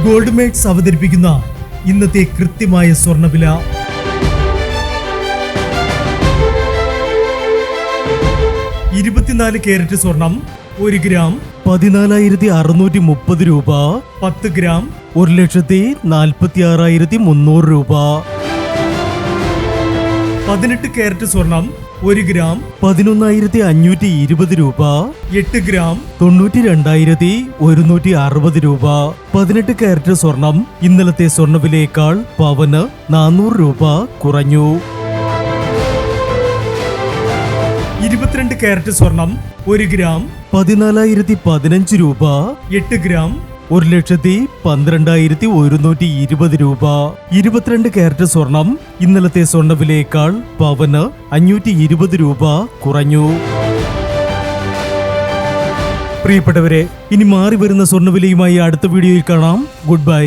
Gold makes അവതരിപ്പിക്കുന്ന ഇന്നത്തെ കൃത്യമായ സ്വർണ്ണവില. 24 കാരറ്റ് സ്വർണം 1 ഗ്രാം 14,630 രൂപ. 10 ഗ്രാം 1,46,300 രൂപ. 18 കാരറ്റ് സ്വർണം 1 ഗ്രാം 11,520 രൂപ. 8 ഗ്രാം 92,160 രൂപ. 18 കാരറ്റ് സ്വർണം ഇന്നലത്തെ സ്വർണ്ണവിലയേക്കാൾ പവന് 400 രൂപ കുറഞ്ഞു. 22 കാരറ്റ് സ്വർണം 1 ഗ്രാം 14,015 രൂപ. 8 ഗ്രാം 1,12,120 രൂപ. 22 കാരറ്റ് സ്വർണം ഇന്നലത്തെ സ്വർണ്ണവിലയേക്കാൾ പവന് 520 രൂപ കുറഞ്ഞു. പ്രിയപ്പെട്ടവരെ, ഇനി മാറി വരുന്ന സ്വർണ്ണവിലയുമായി അടുത്ത വീഡിയോയിൽ കാണാം. Good bye.